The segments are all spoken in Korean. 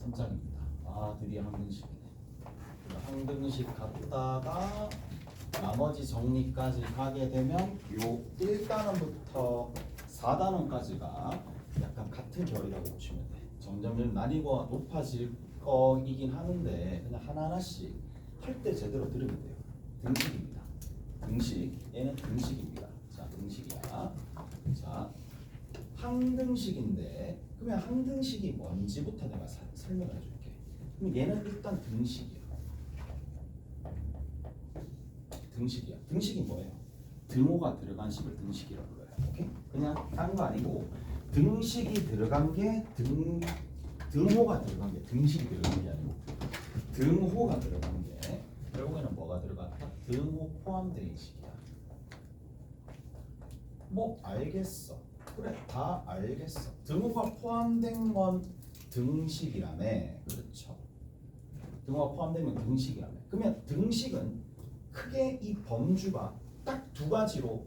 선장입니다. 아, 드디어 항등식이네. 항등식 갔다가 나머지 정리까지 가게 되면 요 1단원부터 4단원까지가 약간 같은 결이라고 보시면 돼. 점점 난이도가 높아질 거이긴 하는데 그냥 하나하나씩 할 때 제대로 들으면 돼요. 등식입니다. 등식. 얘는 등식입니다. 자, 등식이야. 자, 항등식인데 그러면 항등식이 뭔지부터 내가 설명을 해줄게. 그럼 얘는 일단 등식이야. 등식이야. 등식이 뭐예요? 등호가 들어간 식을 등식이라고 불러요. 오케이? 그냥 딴 거 아니고 등식이 들어간 게 등호가 들어간 게 등식이 들어간 게 아니고 등호가 들어간 게 결국에는 뭐가 들어갔다? 등호 포함된 식이야. 뭐 알겠어. 그래, 다 알겠어. 등호가 포함된 건 등식이라며. 그렇죠. 등호가 포함되면 등식이라며. 그러면 등식은 크게 이 범주가 딱 두 가지로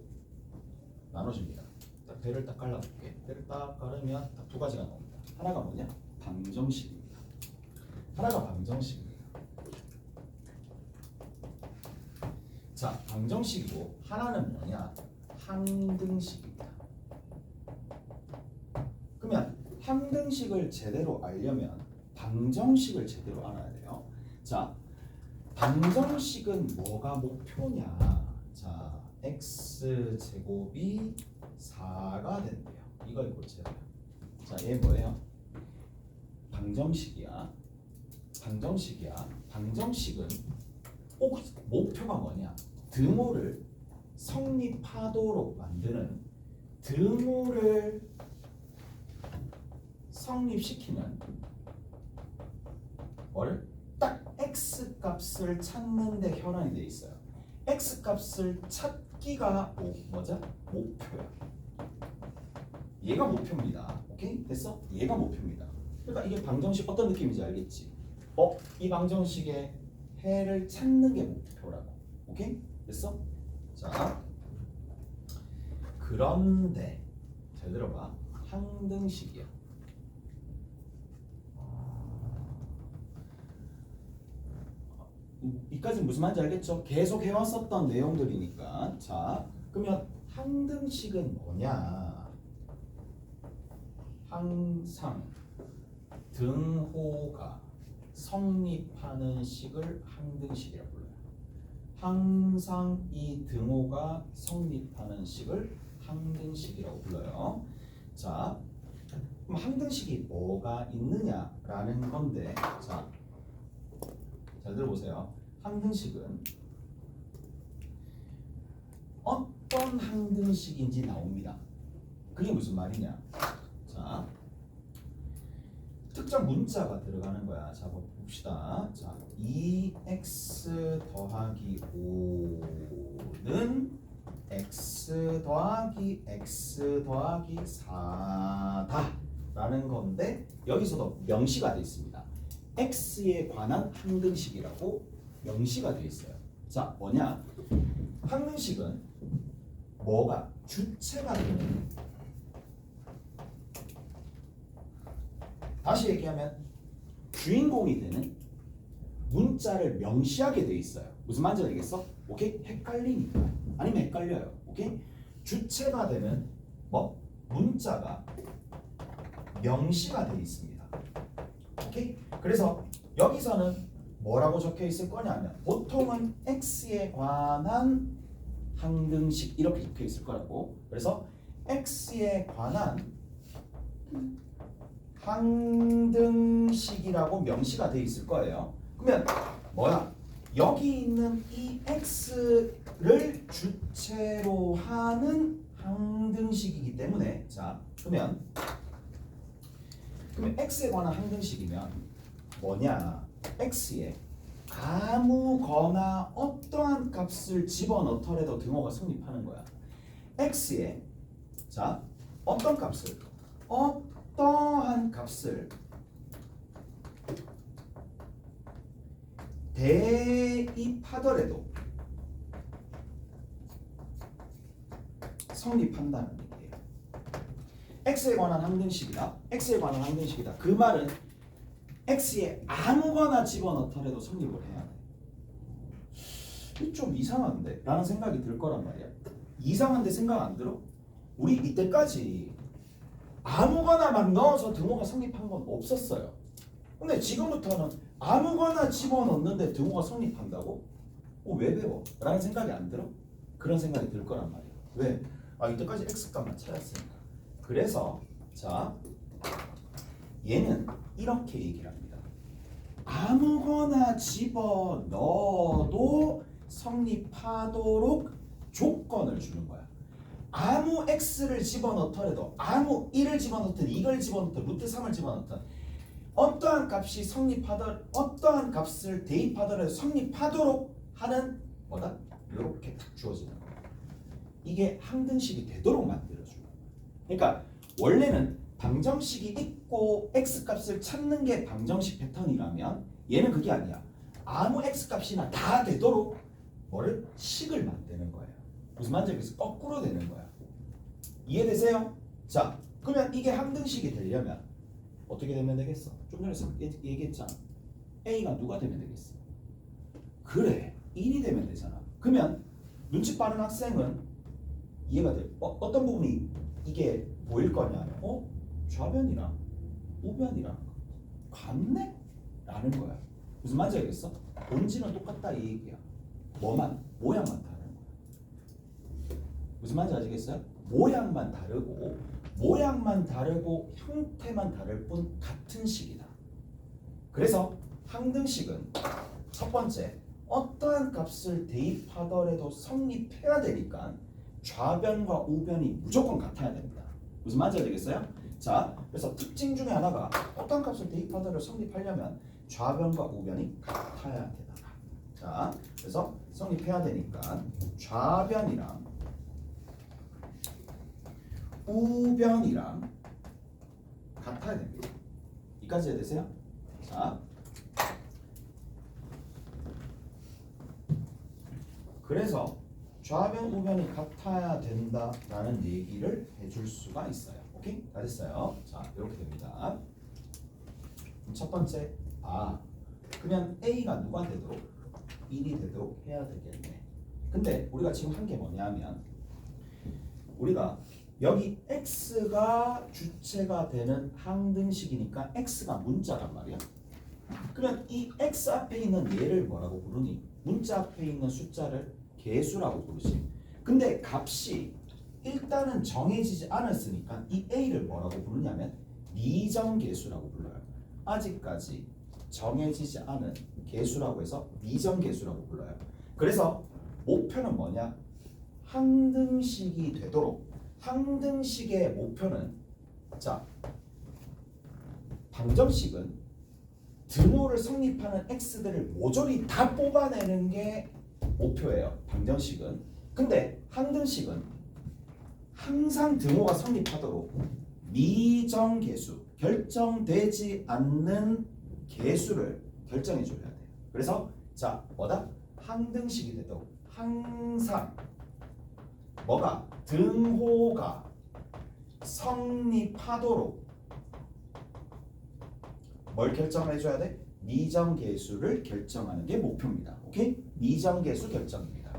나눠집니다. 딱 배를 딱 갈라볼게. 배를 딱 가르면 딱 두 가지가 나옵니다. 하나가 뭐냐? 방정식입니다. 하나가 방정식입니다. 자, 방정식이고 하나는 뭐냐? 항등식입니다. 그러면 항등식을 제대로 알려면 방정식을 제대로 알아야 돼요. 자, 방정식은 뭐가 목표냐? 자, x제곱이 4가 된대요. 이걸 고쳐야 돼요. 자, 얘 뭐예요? 방정식이야. 방정식이야. 방정식은 꼭 목표가 뭐냐? 등호를 성립하도록 만드는 등호를 성립시키면 뭐를? 딱 x 값을 찾는 데 현안이 돼 있어요. x 값을 찾기가 뭐죠? 목표야. 얘가 목표입니다. 오케이? 됐어? 얘가 목표입니다. 그러니까 이게 방정식 어떤 느낌인지 알겠지? 이 방정식의 해를 찾는 게 목표라고. 오케이? 됐어? 자, 그런데 잘 들어봐. 항등식이야. 이까지는 무슨 말인지 알겠죠? 계속 해왔었던 내용들이니까. 자, 그러면 항등식은 뭐냐? 항상 등호가 성립하는 식을 항등식이라고 불러요. 항상 이 등호가 성립하는 식을 항등식이라고 불러요. 자, 그럼 항등식이 뭐가 있느냐라는 건데, 자, 잘 들어보세요. 항등식은 어떤 항등식인지 나옵니다. 그게 무슨 말이냐? 자, 특정 문자가 들어가는 거야. 자, 봅시다. 자, 2x 더하기 5는 x 더하기 x 더하기 4다 라는 건데 여기서도 명시가 되어 있습니다. x에 관한 항등식이라고 명시가 되어 있어요. 자, 뭐냐? 항등식은 뭐가 주체가 되는, 다시 얘기하면 주인공이 되는 문자를 명시하게 되어 있어요. 무슨 말인지 알겠어? 오케이? 헷갈리니까. 아니면 헷갈려요. 오케이? 주체가 되는 뭐? 문자가 명시가 되어 있습니다. 오케이? 그래서 여기서는 뭐라고 적혀 있을 거냐면 보통은 x에 관한 항등식 이렇게 적혀 있을 거라고. 그래서 x에 관한 항등식이라고 명시가 되어 있을 거예요. 그러면 뭐야? 여기 있는 이 x를 주체로 하는 항등식이기 때문에, 자, 그러면 x에 관한 항등식이면 뭐냐? x에 아무거나 어떠한 값을 집어넣더라도 등호가 성립하는 거야. x에, 자, 어떤 값을, 어떠한 값을 대입하더라도 성립한다는 얘기예요. x에 관한 항등식이다. x에 관한 항등식이다. 그 말은 x에 아무거나 집어넣더라도 성립을 해야 돼. 좀 이상한데? 라는 생각이 들 거란 말이야. 이상한데 생각 안 들어? 우리 이때까지 아무거나 막 넣어서 등호가 성립한 건 없었어요. 근데 지금부터는 아무거나 집어넣는데 등호가 성립한다고? 왜 배워? 라는 생각이 안 들어? 그런 생각이 들 거란 말이야. 왜? 이때까지 x값만 찾았으니까. 그래서 자 얘는 이렇게 얘기를 합니다. 아무거나 집어넣어도 성립하도록 조건을 주는 거야. 아무 x를 집어넣더라도 아무 1을 집어넣든 이걸 집어넣든 루트 3을 집어넣든 어떠한 값이 어떠한 값을 대입하더라도 성립하도록 하는 뭐다? 이렇게 딱 주어지는 거야. 이게 항등식이 되도록 만들어주는 거야. 그러니까 원래는 방정식이 있고 x값을 찾는 게 방정식 패턴이라면 얘는 그게 아니야. 아무 x값이나 다 되도록 뭐를? 식을 만드는 거예요. 무슨 말인지 알겠어? 거꾸로 되는 거야. 이해되세요? 자, 그러면 이게 항등식이 되려면 어떻게 되면 되겠어? 좀 전에 얘기했잖아. A가 누가 되면 되겠어? 그래, 1이 되면 되잖아. 그러면 눈치 빠른 학생은 이해가 돼. 어떤 부분이 이게 보일 거냐? 좌변이랑 우변이랑 같네? 라는 거야. 무슨 말인지 알겠어? 본질은 똑같다 이 얘기야. 뭐만? 모양만 다른 거야. 무슨 말인지 아시겠어요? 모양만 다르고 형태만 다를 뿐 같은 식이다. 그래서 항등식은 첫 번째 어떠한 값을 대입하더라도 성립해야 되니까 좌변과 우변이 무조건 같아야 됩니다. 무슨 말인지 알겠어요? 자, 그래서 특징 중에 하나가 어떠한 값을 대입하더라도 성립하려면 좌변과 우변이 같아야 되다. 자, 그래서 성립해야 되니까 좌변이랑 우변이랑 같아야 됩니다. 이까지 해되세요? 자, 그래서 좌변 우변이 같아야 된다라는 얘기를 해줄 수가 있어요. 오케이? 다 됐어요. 자, 이렇게 됩니다. 첫 번째, 그러면 A가 누가 되도록? 1이 되도록 해야 되겠네. 근데 우리가 지금 한 게 뭐냐면 우리가 여기 x가 주체가 되는 항등식이니까 x가 문자란 말이야. 그러면 이 x 앞에 있는 얘를 뭐라고 부르니? 문자 앞에 있는 숫자를 개수라고 부르지. 근데 값이 일단은 정해지지 않았으니까 이 a를 뭐라고 부르냐면 미정계수라고 불러요. 아직까지 정해지지 않은 계수라고 해서 미정계수라고 불러요. 그래서 목표는 뭐냐? 항등식이 되도록. 항등식의 목표는 자, 방정식은 등호를 성립하는 x들을 모조리 다 뽑아내는 게 목표예요. 방정식은. 근데 항등식은 항상 등호가 성립하도록 미정계수, 결정되지 않는 계수를 결정해 줘야 돼요. 그래서 자, 뭐다? 항등식이 되도록 항상 뭐가? 등호가 성립하도록 뭘 결정해 줘야 돼? 미정계수를 결정하는 게 목표입니다. 오케이? 미정계수 결정입니다.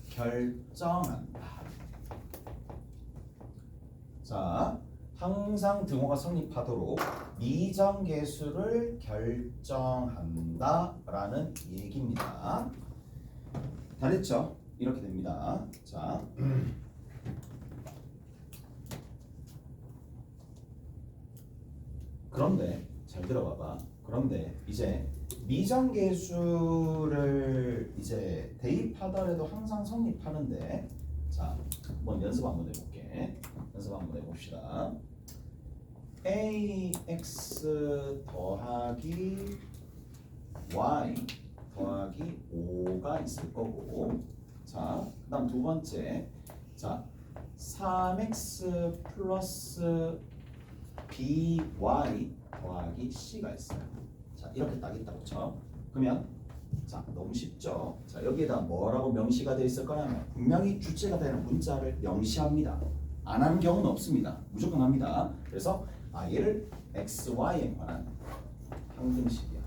결정한다. 자, 항상 등호가 성립하도록 미정계수를 결정한다라는 얘기입니다. 다 됐죠? 이렇게 됩니다. 자, 그런데 잘 들어봐봐. 그런데 이제 미정계수를 이제 대입하더라도 항상 성립하는데, 자, 한번 연습 한번 해볼게. 연습 한번 해봅시다. ax 더하기 y 더하기 5가 있을 거고, 자, 그 다음 두 번째, 자, 3x 플러스 by 더하기 c가 있어요. 자, 이렇게 딱 있다고 쳐. 그러면 자, 너무 쉽죠? 자, 여기에다 뭐라고 명시가 되어 있을 거냐면 분명히 주체가 되는 문자를 명시합니다. 안 하는 경우는 없습니다. 무조건 합니다. 그래서 얘를 x, y에 관한 항등식이야.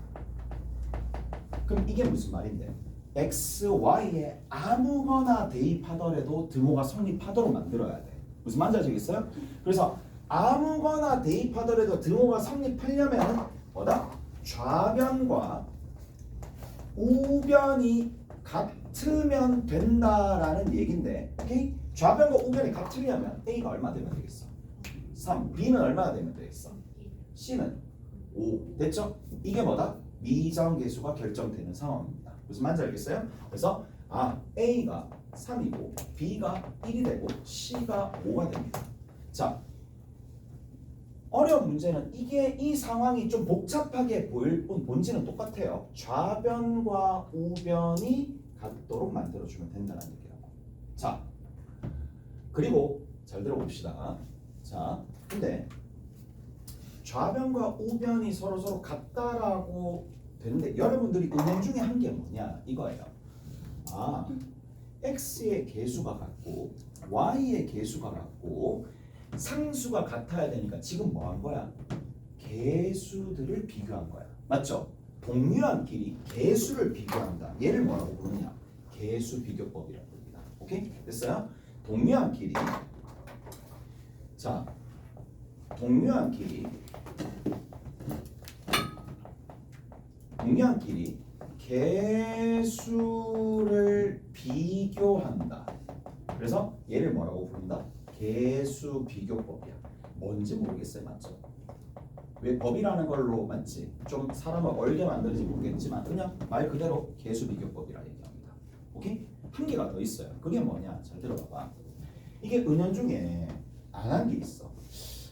그럼 이게 무슨 말인데? x, y에 아무거나 대입하더라도 등호가 성립하도록 만들어야 돼. 무슨 말인지 아시겠어요? 그래서 아무거나 대입하더라도 등호가 성립하려면 뭐다? 좌변과 우변이 같으면 된다라는 얘긴데, 오케이? 좌변과 우변이 같으려면 A가 얼마 되면 되겠어? 3. B는 얼마나 되면 되겠어? C는 5. 됐죠? 이게 뭐다? 미정계수가 결정되는 상황입니다. 무슨 말인지 알겠어요? 그래서 A가 3이고 B가 1이 되고 C가 5가 됩니다. 자, 어려운 문제는 이 상황이 좀 복잡하게 보일 뿐 본질은 똑같아요. 좌변과 우변이 같도록 만들어주면 된다는 얘기라고. 자, 그리고 잘 들어봅시다. 자, 근데 좌변과 우변이 서로 같다라고 되는데 여러분들이 은행 중에 한 게 뭐냐 이거예요. x의 개수가 같고 y의 개수가 같고 상수가 같아야 되니까 지금 뭐 한 거야? 개수들을 비교한 거야. 맞죠? 동류한끼리 개수를 비교한다. 얘를 뭐라고 부르냐? 개수 비교법이라고 부릅니다. 오케이? 됐어요? 동류한끼리 자, 동류한끼리 개수를 비교한다. 그래서 얘를 뭐라고 부른다? 개수 비교법이야. 뭔지 모르겠어요. 맞죠? 왜 법이라는 걸로 맞지? 좀 사람을 얼게 만드는지 모르겠지만 그냥 말 그대로 개수 비교법이라 얘기합니다. 오케이? 한 개가 더 있어요. 그게 뭐냐? 잘 들어봐봐. 이게 은연중에 안 한 게 있어.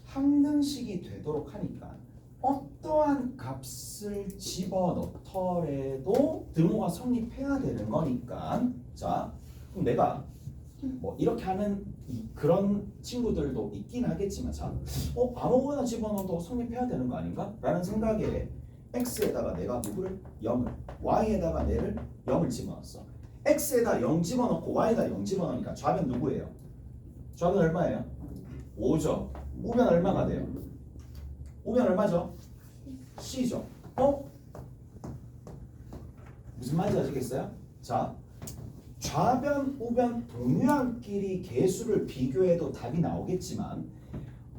항등식이 되도록 하니까 어떠한 값을 집어넣더라도 등호가 성립해야 되는 거니까 자, 그럼 내가 뭐 이렇게 하는 그런 친구들도 있긴 하겠지만 자, 아무거나 집어넣어도 성립해야 되는 거 아닌가? 라는 생각에 x에다가 내가 누구를? 0을 y에다가 내를 0을 집어넣었어. x에다 0 집어넣고 y에다 0 집어넣으니까 좌변 누구예요? 좌변 얼마예요? 5죠. 우변 얼마가 돼요? 우변 얼마죠? C죠. 무슨 말인지 아시겠어요? 자, 좌변, 우변 동류한끼리 개수를 비교해도 답이 나오겠지만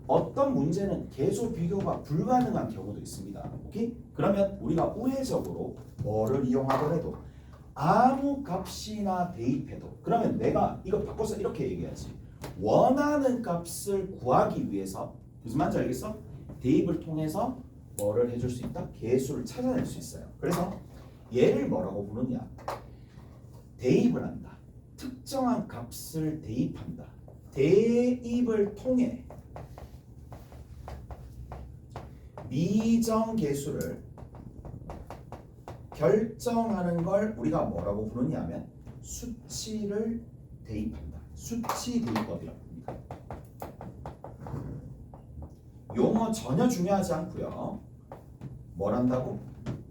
어떤 문제는 개수 비교가 불가능한 경우도 있습니다. 오케이? 그러면 우리가 우회적으로 뭐를 이용하더라도 아무 값이나 대입해도 그러면 내가 이거 바꿔서 이렇게 얘기하지. 원하는 값을 구하기 위해서 무슨 말인지 알겠어? 대입을 통해서 뭐를 해줄 수 있다? 개수를 찾아낼 수 있어요. 그래서 얘를 뭐라고 부르냐? 대입을 한다. 특정한 값을 대입한다. 대입을 통해 미정계수를 결정하는 걸 우리가 뭐라고 부르냐면 수치를 대입한다. 수치 대입법이라고 합니다. 용어 전혀 중요하지 않고요. 뭘 한다고?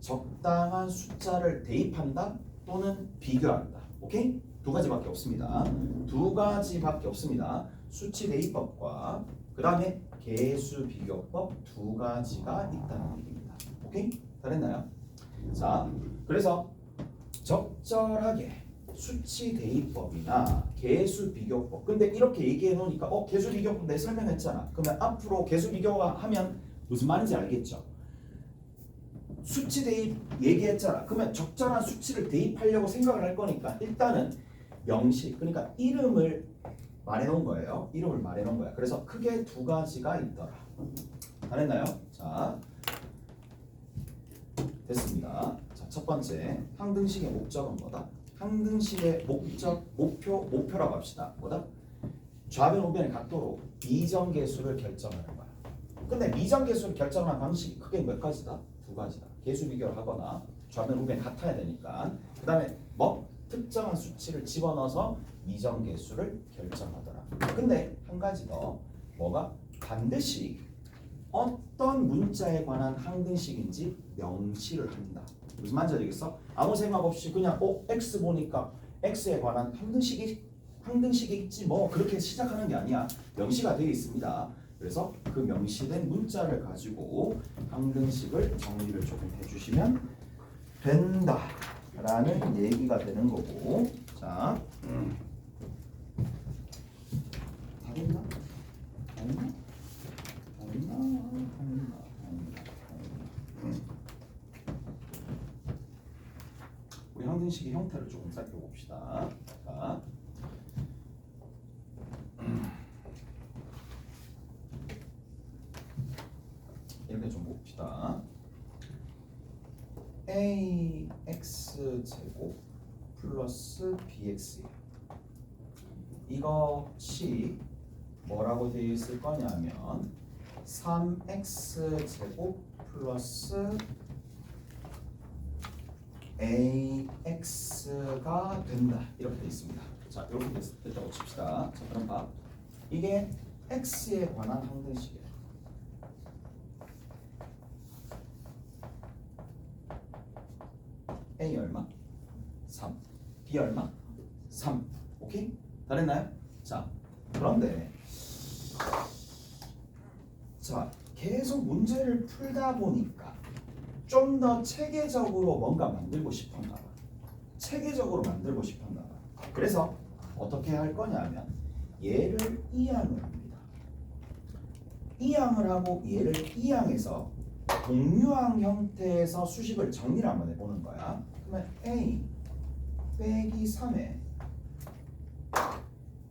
적당한 숫자를 대입한다 또는 비교한다. 오케이? 두 가지밖에 없습니다. 두 가지밖에 없습니다. 수치 대입법과 그 다음에 개수 비교법 두 가지가 있다는 얘기입니다. 오케이? 다 됐나요? 자, 그래서 적절하게 수치 대입법이나 개수 비교법. 근데 이렇게 얘기해 놓으니까 개수 비교법 내 설명했잖아. 그러면 앞으로 개수 비교가 하면 무슨 말인지 알겠죠? 수치 대입 얘기했잖아. 그러면 적절한 수치를 대입하려고 생각을 할 거니까 일단은 명식, 그러니까 이름을 말해놓은 거예요. 이름을 말해놓은 거야. 그래서 크게 두 가지가 있더라. 다 됐나요? 자, 됐습니다. 자, 첫 번째 항등식의 목적은 뭐다? 항등식의 목적, 목표라고 합시다. 뭐다? 좌변 우변의 각도로 미정계수를 결정하는 거야. 근데 미정계수를 결정하는 방식이 크게 몇 가지다? 두 가지다. 개수 비교를 하거나 좌변 우변이 같아야 되니까. 그 다음에 뭐? 특정한 수치를 집어넣어서 미정계수를 결정하더라. 근데 한 가지 더. 뭐가? 반드시 어떤 문자에 관한 항등식인지 명시를 한다. 무슨 말인지 알겠어? 아무 생각 없이 그냥 x 보니까 x에 관한 항등식이 항등식에 있지 뭐 그렇게 시작하는 게 아니야. 명시가 되어 있습니다. 그래서 그 명시된 문자를 가지고 항등식을 정리를 조금 해주시면 된다라는 얘기가 되는 거고. 자, 다 됐나? 됐나? 우리 항등식의 형태를 조금 살펴봅시다. 자, 이렇게 좀 봅시다. ax 제곱 플러스 bx 이것이 뭐라고 되어 있을 거냐면 3x 제곱 플러스 ax가 된다 이렇게 되어 있습니다. 자, 이렇게 됐다고 칩시다. 자, 그럼 봐. 이게 x에 관한 항등식이에요. A 얼마? 3. B 얼마? 3. 오케이? 다 됐나요? 자, 그런데 자, 계속 문제를 풀다 보니까 좀 더 체계적으로 뭔가 만들고 싶은가 봐. 체계적으로 만들고 싶은가 봐. 그래서 어떻게 할 거냐면 얘를 이항을 합니다. 이항을 하고 얘를 이항해서 동류항 형태에서 수식을 정리를 한번 해보는 거야. 그러면 a 빼기 3에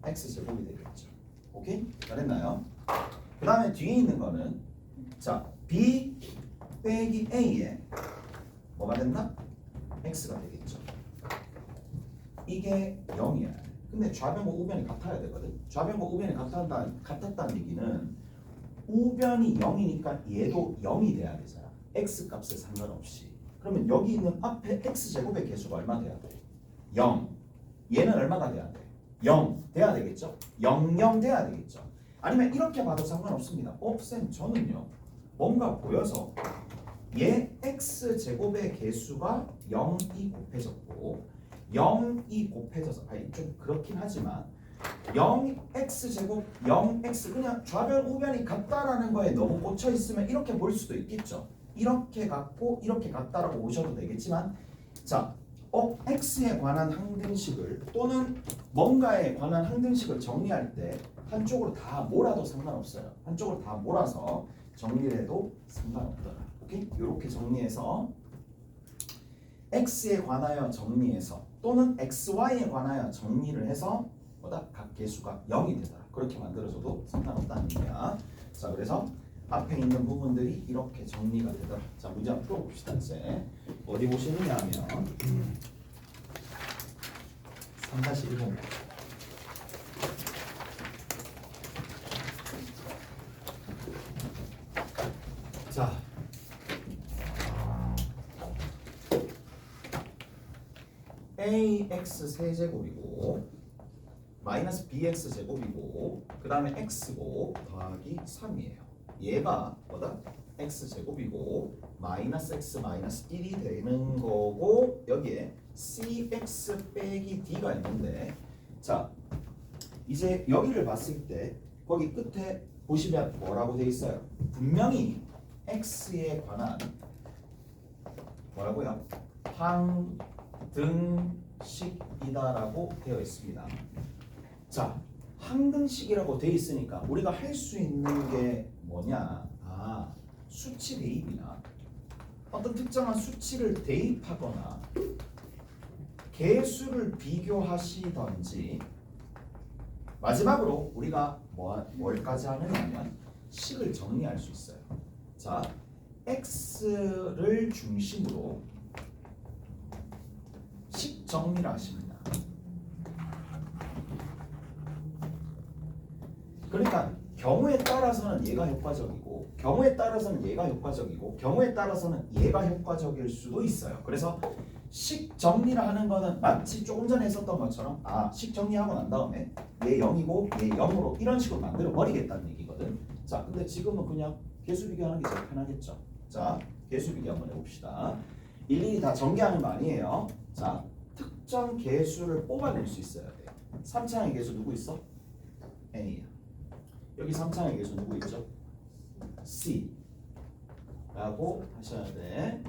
x제곱이 되겠죠. 오케이? 잘했나요? 그 다음에 뒤에 있는 거는 자 b 빼기 a에 뭐가 된다? x가 되겠죠. 이게 0이야. 근데 좌변과 우변이 같아야 되거든. 좌변과 우변이 같았다는 얘기는 우변이 0이니까 얘도 0이 돼야 되잖아. x 값에 상관없이. 그러면 여기 있는 앞에 x제곱의 개수가 얼마 돼야 돼? 0. 얘는 얼마가 돼야 돼? 0 돼야 되겠죠? 00 돼야 되겠죠? 아니면 이렇게 봐도 상관없습니다. 쌤 저는요 뭔가 보여서 얘 x제곱의 개수가 0이 곱해졌고 0이 곱해져서 좀 그렇긴 하지만 0x제곱 0x 그냥 좌변 우변이 같다라는 거에 너무 꽂혀 있으면 이렇게 볼 수도 있겠죠. 이렇게 같고 이렇게 같다라고 보셔도 되겠지만 자, x에 관한 항등식을 또는 뭔가에 관한 항등식을 정리할 때 한쪽으로 다 몰아도 상관없어요. 한쪽으로 다 몰아서 정리를 해도 상관없더라. 오케이? 이렇게 정리해서 x에 관하여 정리해서 또는 xy에 관하여 정리를 해서 뭐다? 각 개수가 0이 되더라. 그렇게 만들어줘도 상관없다는 얘기야. 자, 그래서 앞에 있는 부분들이 이렇게 정리가 되더라. 자, 문제 한번 풀어봅시다. 이제 어디 보시느냐 하면 3-1번 자, ax 세제곱이고 마이너스 bx 제곱이고 그 다음에 x고 더하기 3이에요. 얘가 뭐다? x 제곱이고 마이너스 x 마이너스 1이 되는 거고 여기에 cx 빼기 d가 있는데 자 이제 여기를 봤을 때 거기 끝에 보시면 뭐라고 돼 있어요? 분명히 x에 관한 뭐라고요? 항등식이다라고 되어 있습니다. 자, 항등식이라고 되어 있으니까 우리가 할 수 있는 게 뭐냐? 수치 대입이나 어떤 특정한 수치를 대입하거나 개수를 비교하시던지 마지막으로 우리가 뭘까지 하느냐면 식을 정리할 수 있어요. 자, x를 중심으로 식 정리를 하십니다. 그러니까 경우에 따라서는 얘가 효과적이고 경우에 따라서는 얘가 효과적이고 경우에 따라서는 얘가 효과적일 수도 있어요. 그래서 식 정리를 하는 거는 마치 조금 전에 했었던 것처럼 식 정리하고 난 다음에 얘 0이고 얘 0으로 이런 식으로 만들어 버리겠다는 얘기거든. 자, 근데 지금은 그냥 개수 비교하는 게 제일 편하겠죠. 자, 개수 비교 한번 해봅시다. 일일이 다 전개하는 거 아니에요. 자, 특정 개수를 뽑아낼 수 있어야 돼요. 3차항의 계수 누구 있어? A야. 여기 3차항의 계수 누구 있죠? C 라고 하셔야 돼.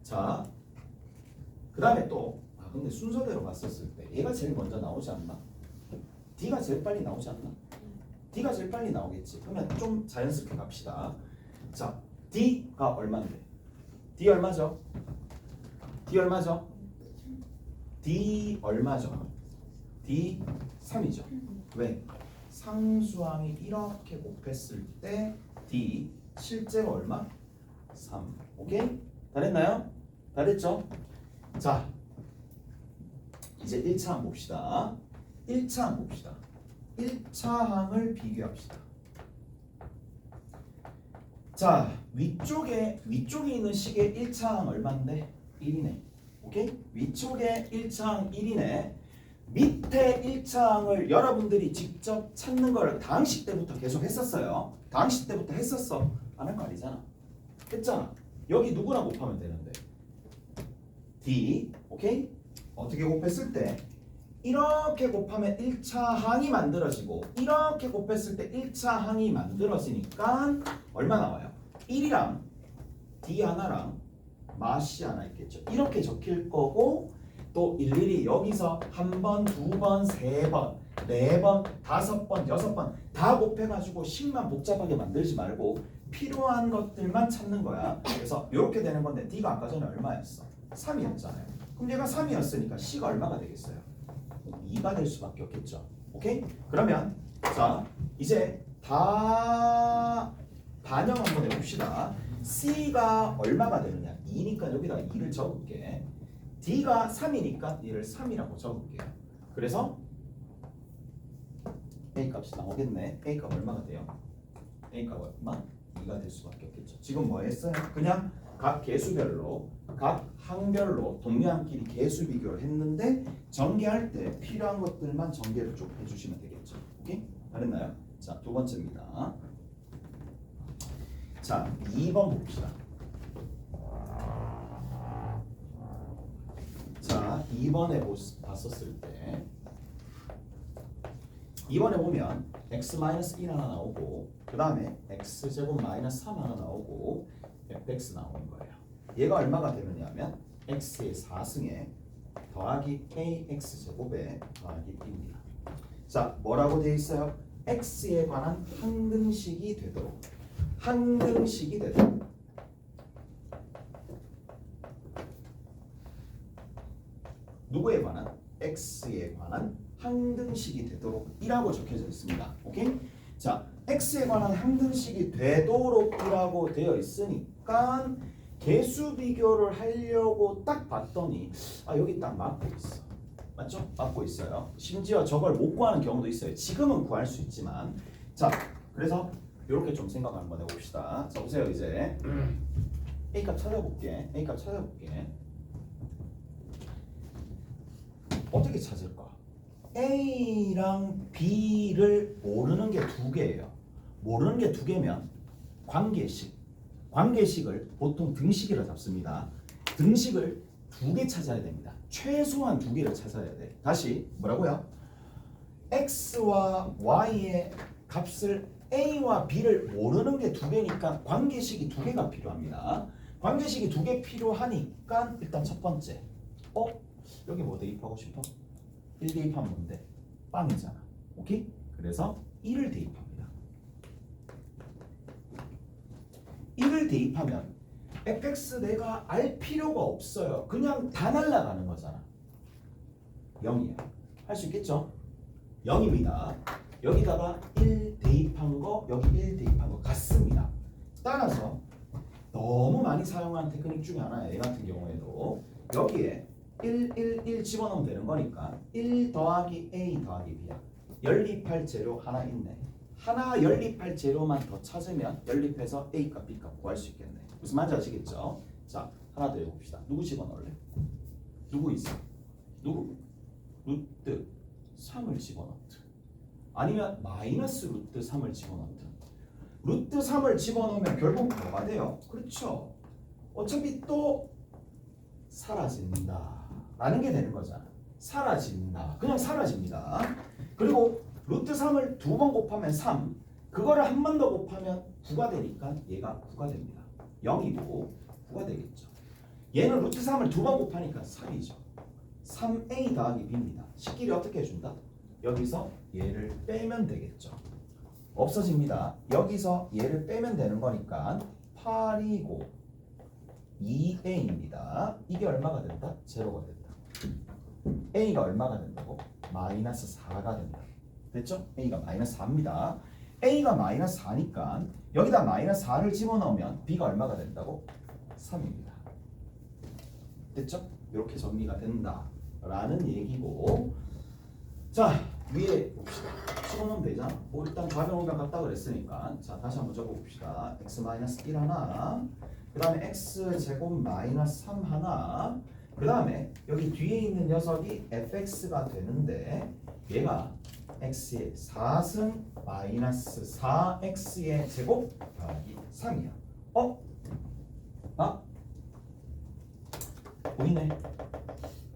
자, 그 다음에 또 근데 순서대로 봤었을 때 얘가 제일 먼저 나오지 않나? D가 제일 빨리 나오지 않나? D가 제일 빨리 나오겠지. 그러면 좀 자연스럽게 갑시다. 자, D가 얼마인데? D 얼마죠? D 얼마죠? D 얼마죠? D 3이죠. 왜? 상수항이 이렇게 곱했을 때 D 실제로 얼마? 3. 오케이? 다 됐나요? 다 됐죠? 자, 이제 1차항 봅시다. 1차항 봅시다. 1차항을 비교합시다. 자, 위쪽에 있는 식의 1차항 얼마인데? 1이네. 오케이? 위쪽에 1차항 1이네. 밑에 1차항을 여러분들이 직접 찾는 걸 다항식 때부터 계속 했었어요. 다항식 때부터 했었어. 안 할 거 아니잖아. 했잖아. 여기 누구랑 곱하면 되는데? D. 오케이? 어떻게 곱했을 때? 이렇게 곱하면 1차항이 만들어지고 이렇게 곱했을 때 1차항이 만들어지니까 얼마 나와요? 1이랑 D 하나랑 마시 하나 있겠죠. 이렇게 적힐 거고 또 일일이 여기서 한 번, 두 번, 세 번, 네 번, 다섯 번, 여섯 번 다 곱해가지고 식만 복잡하게 만들지 말고 필요한 것들만 찾는 거야. 그래서 이렇게 되는 건데 D가 아까 전에 얼마였어? 3이었잖아요. 그럼 얘가 3이었으니까 C가 얼마가 되겠어요? 2가 될 수밖에 없겠죠. 오케이? 그러면 자 이제 다 반영 한번 해봅시다. C가 얼마가 되느냐? 2니까 여기다가 2를 적을게. D가 3이니까 얘를 3이라고 적을게요. 그래서 A 값이 나오겠네. A 값 얼마가 돼요? A 값 얼마? 2가 될 수밖에 없겠죠. 지금 뭐 했어요? 그냥 각 개수별로 각 항별로 동료항끼리 개수 비교를 했는데 전개할 때 필요한 것들만 전개를 쭉 해주시면 되겠죠. 오케이? 알았나요? 자, 두 번째입니다. 자, 2번 봅시다. 자, 2번에 봤었을 때 2번에 보면 x-1 하나 나오고 그 다음에 x제곱 마이너스 3 하나 나오고 fx 나오는 거예요. 얘가 얼마가 되느냐면 x의 4승에 더하기 ax제곱에 더하기 b입니다. 자, 뭐라고 되어 있어요? x에 관한 항등식이 되도록 누구에 관한? x에 관한 항등식이 되도록 이라고 적혀져 있습니다. 오케이? 자, x에 관한 항등식이 되도록이라고 되어 있으니까 개수 비교를 하려고 딱 봤더니 여기 딱 맞고 있어. 맞죠? 맞고 있어요. 심지어 저걸 못 구하는 경우도 있어요. 지금은 구할 수 있지만 자, 그래서 이렇게 좀 생각 한번 해봅시다. 자, 보세요. 이제 A값 찾아볼게. 어떻게 찾을까? A랑 B를 모르는 게 두 개예요. 모르는 게 두 개면 관계식을 보통 등식이라 잡습니다. 등식을 두 개 찾아야 됩니다. 최소한 두 개를 찾아야 돼. 다시 뭐라고요? X와 Y의 값을 A와 B를 모르는 게 두 개니까 관계식이 두 개가 필요합니다. 관계식이 두 개 필요하니까 일단 첫 번째 여기 뭐 대입하고 싶어? 1 대입하면 뭔데? 빵이잖아. 오케이? 그래서 1을 대입합니다. 1을 대입하면 fx 내가 알 필요가 없어요. 그냥 다 날아가는 거잖아. 0이야. 할 수 있겠죠? 0입니다. 여기다가 1 대입한 거, 여기 1 대입한 거 같습니다. 따라서 너무 많이 사용하는 테크닉 중에 하나예요. 얘 같은 경우에도 여기에 1 집어넣으면 되는 거니까 1 더하기 A 더하기 B야. 연립할 재료 하나 있네. 하나 연립할 재료만 더 찾으면 연립해서 A값 B값 구할 수 있겠네. 무슨 말인지 아시겠죠? 자, 하나 더 해봅시다. 누구 집어넣을래? 누구 있어? 누구? 루트 3을 집어넣든 아니면 마이너스 루트 3을 집어넣든. 루트 3을 집어넣으면 결국 뭐가 돼요? 그렇죠. 어차피 또 사라진다 라는 게 되는 거잖아. 사라진다. 그냥 사라집니다. 그리고 루트 3을 두 번 곱하면 3. 그거를 한 번 더 곱하면 9가 되니까 얘가 9가 됩니다. 0이고 9가 되겠죠. 얘는 루트 3을 두 번 곱하니까 3이죠. 3a 더하기 b입니다. 식길이 어떻게 해준다? 여기서 얘를 빼면 되겠죠. 없어집니다. 여기서 얘를 빼면 되는 거니까 8이고 2a입니다. 이게 얼마가 된다? 제로가 된다. a가 얼마가 된다고? 마이너스 4가 된다. 됐죠? a가 마이너스 4입니다. a가 마이너스 4니까 여기다 마이너스 4를 집어넣으면 b가 얼마가 된다고? 3입니다. 됐죠? 이렇게 정리가 된다 라는 얘기고, 자 위에 봅시다. 집어넣으면 되잖아. 뭐 일단 가변오변 같다 그랬으니까 자 다시 한번 적어봅시다. x-1 하나, 그 다음에 x제곱 마이너스 3 하나, 그 다음에 여기 뒤에 있는 녀석이 fx가 되는데 얘가 x의 4승 마이너스 4x의 제곱 더하기 3이야. 보이네.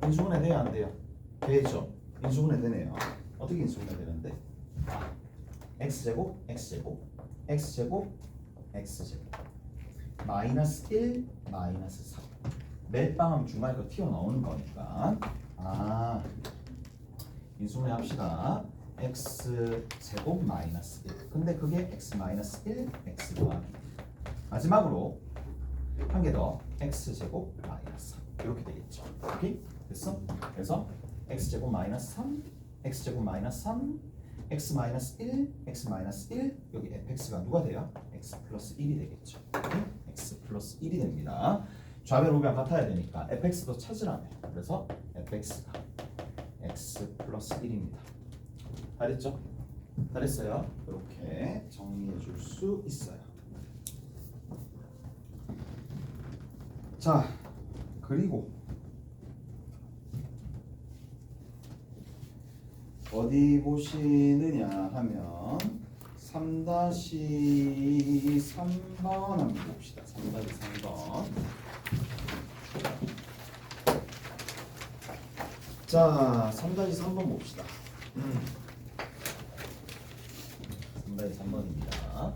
인수분해 돼야 안 돼요? 되죠. 인수분해 되네요. 어떻게 인수분해 되는데? x제곱 x제곱 x제곱 x제곱 마이너스 1 마이너스 3 멜빵하면 중간에 거 튀어나오는 거니까 인수분해 합시다. x제곱 마이너스 1. 근데 그게 x 마이너스 1 x 더하기 마지막으로 한 개 더 x제곱 마이너스 3 이렇게 되겠죠. 오케이? 됐어? 그래서 x제곱 마이너스 3 x제곱 마이너스 3 x 마이너스 1 x 마이너스 1 여기 fx가 누가 돼요? x 플러스 1이 되겠죠. 오케이? x 플러스 1이 됩니다. 좌변 우변 같아야 되니까 fx도 찾으라며. 그래서 fx가 x 플러스 1입니다. 다 됐죠? 다 됐어요? 이렇게 정리해 줄 수 있어요. 자, 그리고 어디 보시느냐 하면 3-3번 한번 봅시다. 3-3번. 자, 3-3번 봅시다. 3-3번입니다.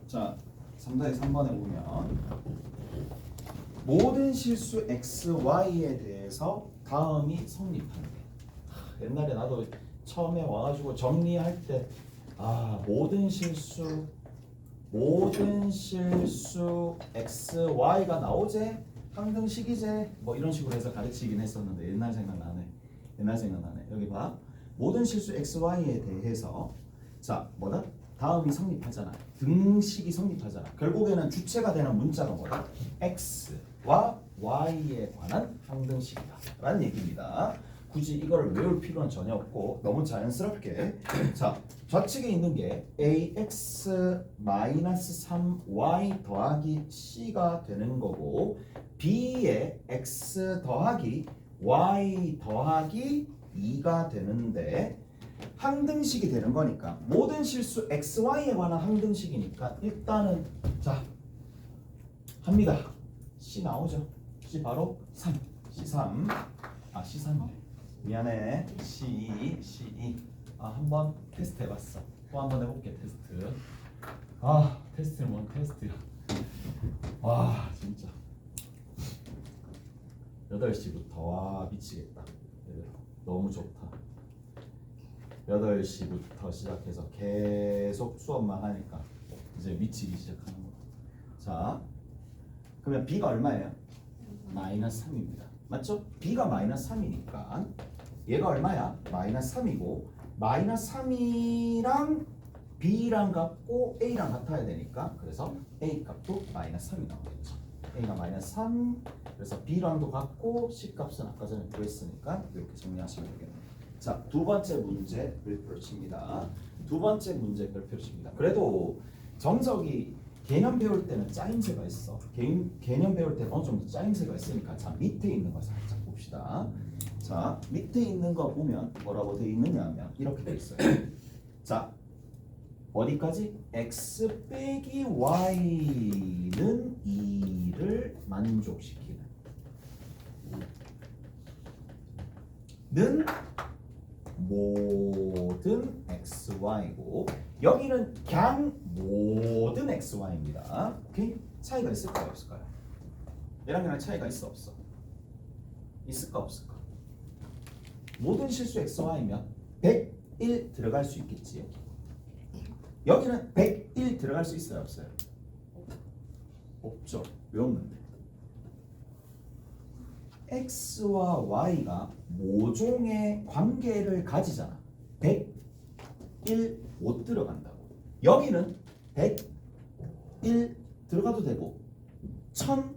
자, 3-3번에 보면 모든 실수 x, y에 대해서 다음이 성립하는 게, 옛날에 나도 처음에 와가지고 정리할 때 모든 실수 x, y가 나오제 항등식이제 뭐 이런 식으로 해서 가르치긴 했었는데 옛날 생각나네. 여기 봐. 모든 실수 x, y에 대해서 자 뭐다? 다음이 성립하잖아. 등식이 성립하잖아. 결국에는 주체가 되는 문자가 뭐다? x와 y에 관한 항등식이다 라는 얘기입니다. 굳이 이걸 외울 필요는 전혀 없고 너무 자연스럽게 자 좌측에 있는 게 ax-3y 더하기 c가 되는 거고 b에 x 더하기 y 더하기 2가 되는데 항등식이 되는 거니까 모든 실수 x, y에 관한 항등식이니까 일단은 자 합니다. c 나오죠. c 바로 3 c3 c3 미안해. C2 한번 테스트 해봤어. 또 한번 해볼게. 테스트. 테스트는 뭔 테스트야. 진짜 8시부터 와 미치겠다. 너무 좋다. 8시부터 시작해서 계속 수업만 하니까 이제 미치기 시작하는 거야. 자 그러면 b가 얼마예요? 마이너스 3입니다. 맞죠? b가 마이너스 3이니까 얘가 얼마야? 마이너스 3이고 마이너스 3이랑 b랑 같고 a랑 같아야 되니까 그래서 a 값도 마이너스 3이 나오겠죠. a가 마이너스 3 그래서 b랑도 같고 c 값은 아까 전에 구했으니까 이렇게 정리하시면 되겠네요. 자, 두 번째 문제 별표를 칩니다. 그래도 정석이 개념 배울 때는 짜임새가 있어. 개념 배울 때는 어느 정도 짜임새가 있으니까 자 밑에 있는 거 살짝 봅시다. 자 밑에 있는 거 보면 뭐라고 돼 있느냐 하면 이렇게 돼 있어요. 자 어디까지? x 빼기 y는 2를 만족시키는 는 모든 xy고 여기는 그냥 모든 xy입니다. 오케이? 차이가 있을까요? 없을까요? 얘랑 얘랑 차이가 있어 없어? 있을까 없을까? 모든 실수 xy면 101 들어갈 수 있겠지. 여기는 101 들어갈 수 있어요 없어요? 없죠. 왜 없는데? x와 y가 모종의 관계를 가지잖아. 101 못 들어간다고. 여기는 101 들어가도 되고 1000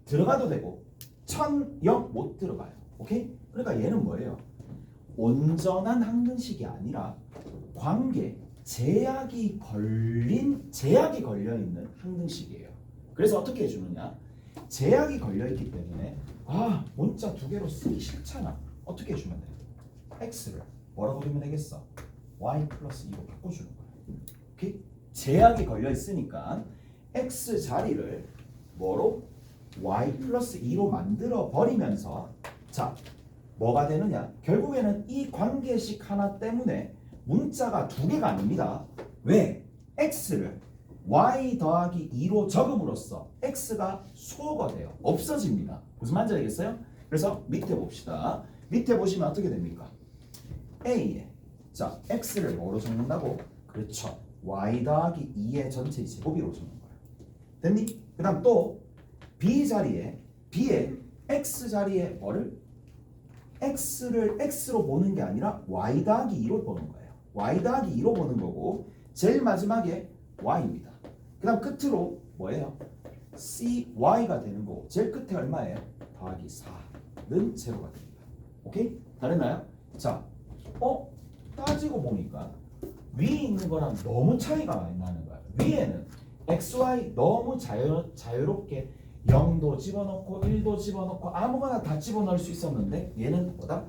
들어가도 되고 1000 못 들어가요. 오케이? 그러니까 얘는 뭐예요? 온전한 항등식이 아니라 관계, 제약이 걸려 있는 항등식이에요. 그래서 어떻게 해주느냐? 제약이 걸려 있기 때문에 문자 두 개로 쓰기 싫잖아. 어떻게 해주면 돼? x를 뭐라고 그리면 되겠어? y 플러스 2로 바꿔주는 거야. 오케이? 제약이 걸려 있으니까 x 자리를 뭐로? y 플러스 2로 만들어 버리면서 자 뭐가 되느냐? 결국에는 이 관계식 하나 때문에 문자가 두 개가 아닙니다. 왜? x를 y 더하기 2로 적음으로써 x가 소거가 돼요. 없어집니다. 무슨 말인지 알겠어요? 그래서 밑에 봅시다. 밑에 보시면 어떻게 됩니까? a에 자 x를 뭐로 적는다고? 그렇죠. y 더하기 2의 전체 제곱으로 적는 거예요. 됐니? 그 다음 또 b 자리에 b의 x 자리에 뭐를? x를 x로 보는 게 아니라 y 더하기 2로 보는 거예요. y 더하기 2로 보는 거고 제일 마지막에 y입니다. 그 다음 끝으로 뭐예요? cy가 되는 거고 제일 끝에 얼마예요? 더하기 4는 제로가 됩니다. 오케이? 다 됐나요? 자, 따지고 보니까 위에 있는 거랑 너무 차이가 많이 나는 거야. 위에는 xy 너무 자유롭게 0도 집어넣고 1도 집어넣고 아무거나 다 집어넣을 수 있었는데 얘는 뭐다?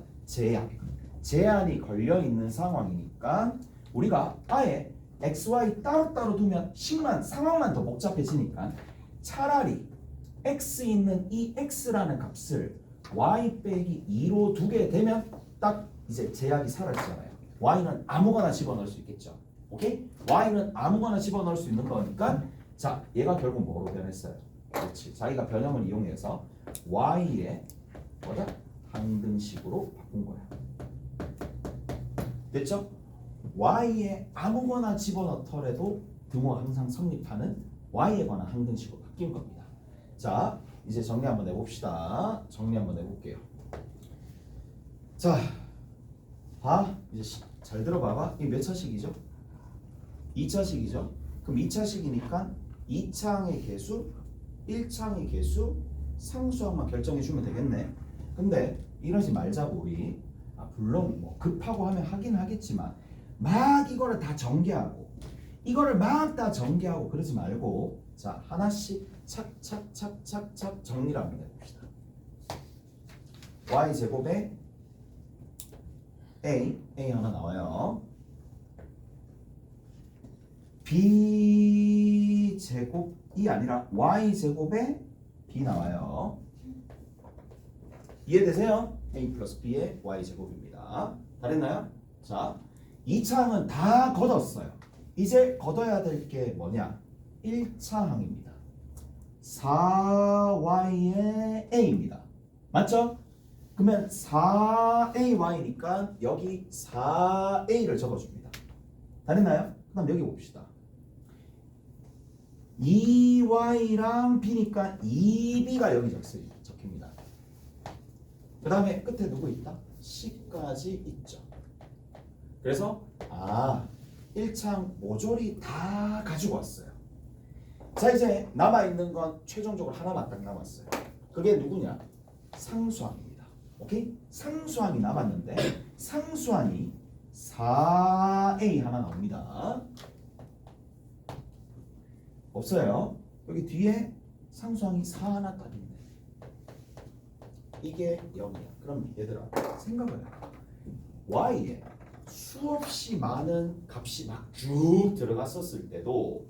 제한이 걸려있는 상황이니까 우리가 아예 xy 따로따로 두면 상황만 더 복잡해지니까 차라리 x 있는 이 x라는 값을 y 빼기 2로 두게 되면 딱 이제 제약이 사라지잖아요. y는 아무거나 집어넣을 수 있겠죠. 오케이? y는 아무거나 집어넣을 수 있는 거니까 자 얘가 결국 뭐로 변했어요? 그렇지. 자기가 변형을 이용해서 y의 뭐다? 항등식으로 바꾼 거야. 됐죠? y에 아무거나 집어넣더라도 등호 항상 성립하는 y에 관한 항등식으로 바뀐 겁니다. 자, 이제 정리 한번 해봅시다. 정리 한번 해볼게요. 자, 이제 잘 들어봐봐. 이게 몇 차식이죠? 2차식이죠? 그럼 2차식이니까 2차항의 개수, 1차항의 개수, 상수항만 결정해주면 되겠네. 근데 이러지 말자고 우리. 물론 뭐 급하고 하면 하긴 하겠지만 막 이거를 다 전개하고 이거를 막 다 전개하고 그러지 말고 자 하나씩 착착착착착 정리를 한번 해봅시다. y 제곱에 a 하나 나와요. b 제곱이 아니라 y 제곱에 b 나와요. 이해되세요? a 플러스 b의 y 제곱입니다. 다 됐나요? 자, 2차항은 다 걷었어요. 이제 걷어야 될 게 뭐냐? 1차항입니다. 4y의 a입니다. 맞죠? 그러면 4ay니까 여기 4a를 적어줍니다. 다 됐나요? 그 다음 여기 봅시다. 2y랑 b니까 2b가 여기 적힙니다. 그 다음에 끝에 누구 있다? c까지 있죠. 그래서 1차항 모조리 다 가지고 왔어요. 자 이제 남아있는 건 최종적으로 하나만 딱 남았어요. 그게 누구냐? 상수항입니다. 오케이? 상수항이 남았는데 상수항이 4a 하나 나옵니다. 없어요. 여기 뒤에 상수항이 4 하나 딱 있네. 이게 0이야. 그럼 얘들아 생각을 해봐. y에 수없이 많은 값이 막 쭉 들어갔었을 때도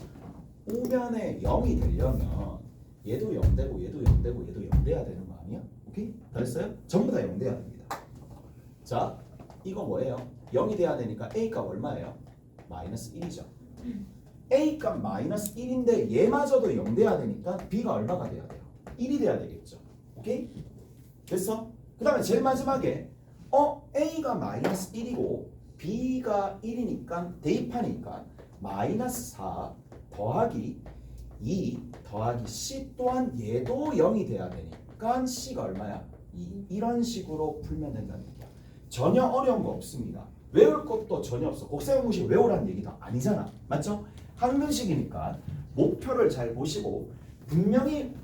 오변에 0이 되려면 얘도 0 되고 얘도 0 되고 얘도 0 돼야 되는 거 아니야? 오케이? 다 했어요? 전부 다 0 돼야 됩니다. 자, 이거 뭐예요? 0이 돼야 되니까 A값 얼마예요? 마이너스 1이죠. A값 마이너스 1인데 얘마저도 0 돼야 되니까 B가 얼마가 돼야 돼요? 1이 돼야 되겠죠. 오케이? 됐어? 그 다음에 제일 마지막에 A가 마이너스 1이고 B가 1이니까 대입하니까 마이너스 4 더하기 2 더하기 C 또한 얘도 0이 돼야 되니까 C가 얼마야? 2. 이런 식으로 풀면 된다는 얘기야. 전혀 어려운 거 없습니다. 외울 것도 전혀 없어. 곡세공식 외우라는 얘기도 아니잖아. 맞죠? 항등식이니까 목표를 잘 보시고 분명히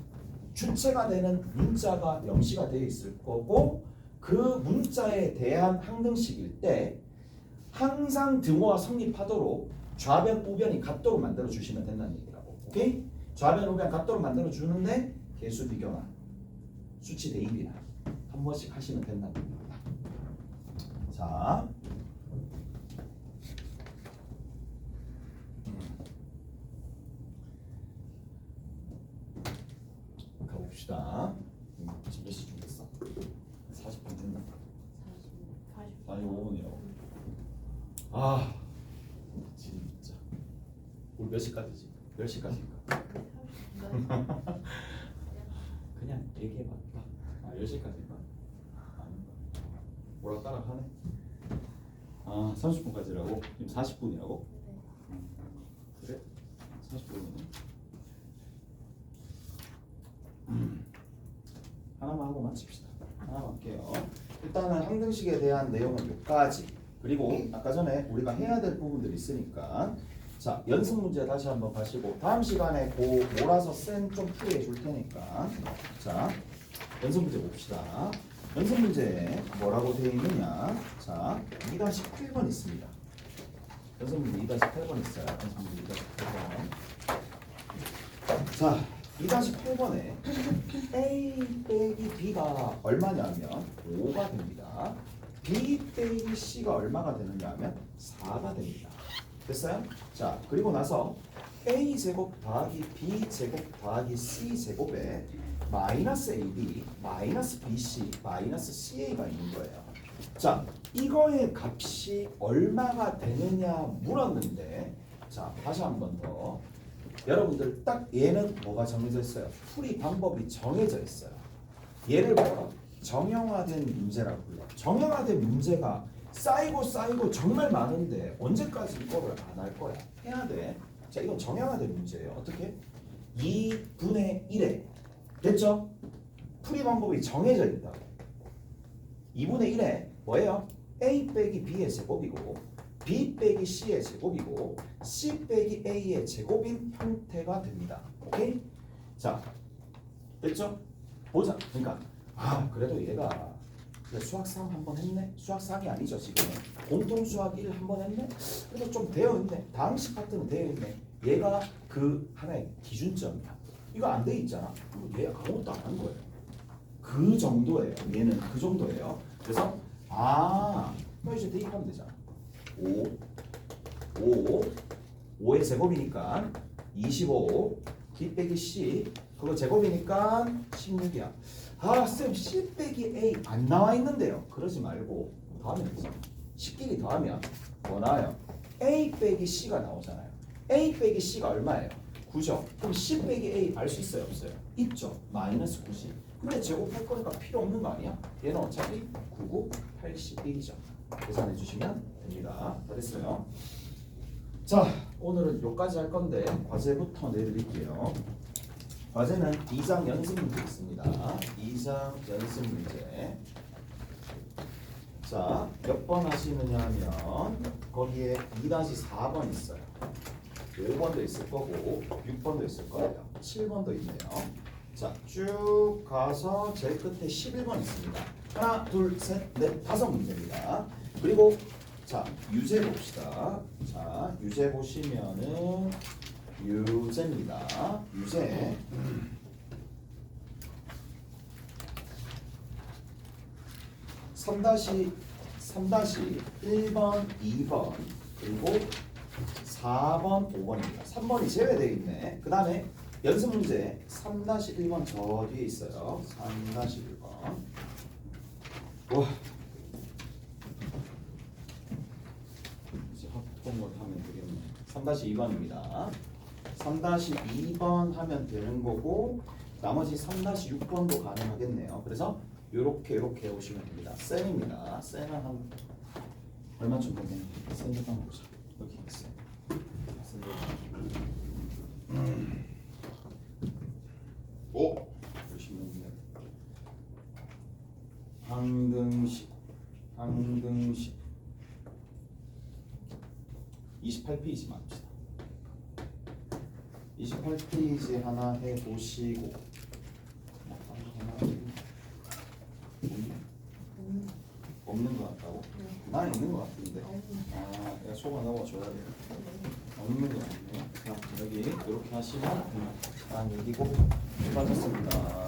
주체가 되는 문자가 명시가 되어 있을 거고 그 문자에 대한 항등식일 때 항상 등호가 성립하도록 좌변 우변이 같도록 만들어 주시면 된다는 얘기라고. 오케이? 좌변 우변 같도록 만들어 주는데 개수 비교나 수치 대입이나 한 번씩 하시면 된다는 얘기입니다. 자, 가봅시다. 지금 몇 시 준비했어? 40분 준다. 45분이라고. 아, 진짜. 우리 몇 시까지지? 10시까지인가? 그냥 얘기해봤다. 아, 10시까지인가? 아닌가? 뭐라 따라하네? 아, 30분까지라고? 지금 40분이라고? 그래? 40분이네. 하나만 하고 마칩시다. 하나만 할게요. 일단은 항등식에 대한 내용은 여기까지. 그리고 아까 전에 우리가 해야 될 부분들이 있으니까 자, 연습 문제 다시 한번 가시고 다음 시간에 그 몰아서 쌤 좀 풀이해 줄 테니까 자, 연습 문제 봅시다. 연습 문제에 뭐라고 되어 있느냐? 자, 2-8번 있습니다. 연습 문제 2-8번 있어요. 연습 문제 2-8번. 자, 2-8번에 A 빼기 B가 얼마냐면 5가 됩니다. B 빼기 C가 얼마가 되느냐 하면 4가 됩니다. 됐어요? 자, 그리고 나서 A제곱 더하기 B제곱 더하기 C제곱에 마이너스 AB, 마이너스 BC, 마이너스 CA가 있는 거예요. 자, 이거의 값이 얼마가 되느냐 물었는데 자, 다시 한 번 더 여러분들 딱 얘는 뭐가 정해져 있어요? 풀이 방법이 정해져 있어요. 얘를 뭐라? 정형화된 문제라고 불러. 정형화된 문제가 쌓이고 정말 많은데 언제까지 이거를 안 할 거야? 해야 돼. 자, 이건 정형화된 문제예요. 어떻게? 2분의 1에 됐죠? 풀이 방법이 정해져 있다고. 2분의 1에 뭐예요? A 빼기 B의 제곱이고 B 빼기 C의 제곱이고 C 빼기 A의 제곱인 형태가 됩니다. 오케이? 자, 됐죠? 보자. 그러니까 그래도 얘가 수학 3 한번 했네? 수학 3이 아니죠 지금. 공통 수학 1 한번 했네? 그래도 좀 되어 있네. 다음식 파트는 되어 있네. 얘가 그 하나의 기준점이야. 이거 안 돼 있잖아. 얘 아무것도 안 한 거예요. 그 정도예요. 얘는 그 정도예요. 그래서 그럼 이제 대입하면 되잖아. 5의 제곱이니까 25 B 빼기 C 그거 제곱이니까 16이야. 쌤 C 빼기 A 안 나와 있는데요. 그러지 말고 더하면 되죠. 10끼리 더하면 뭐 나와요? A 빼기 C가 나오잖아요. A 빼기 C가 얼마예요? 9죠. 그럼 C 빼기 A 알 수 있어요? 없어요? 있죠. 마이너스 90. 근데 제곱할 거니까 필요 없는 거 아니야? 얘는 어차피 99, 81이죠. 계산해 주시면 됩니다. 다 됐어요. 자, 오늘은 여기까지 할 건데 과제부터 내드릴게요. 과제는 2장 연습 문제 있습니다. 2장 연습 문제. 자, 몇 번 하시느냐 하면 거기에 2-4번 있어요. 5번도 있을 거고 6번도 있을 거예요. 7번도 있네요. 자, 쭉 가서 제일 끝에 11번 있습니다. 하나, 둘, 셋, 넷, 5문제입니다. 그리고 자, 유제 봅시다. 자, 유제 보시면은 유제입니다. 유제. 3-4 3-1번, 2번, 그리고 4번, 5번입니다. 3번이 제외되어 있네. 그 다음에 연습 문제 3-1번 저 뒤에 있어요. 3-1번. 와. 이제 합동을 하면 되겠네. 3-2번입니다. 3-2번 하면 되는 거고 나머지 3-6번도 가능하겠네요. 그래서 요렇게 오시면 됩니다. 쌤입니다. 쌤은 한 얼마쯤 되면 쌤 한번 보자. 여기 쌤. 오! 열심히 했네. 항등식 28페이지 맞읍시다. 28페이지 하나 해보시고 없는 것 같다고? 나는 있는 것 같은데. 내가 초과 넣어줘야 돼. 없는 것 같네요. 자, 여기 이렇게 하시면 난 여기고 빠졌습니다.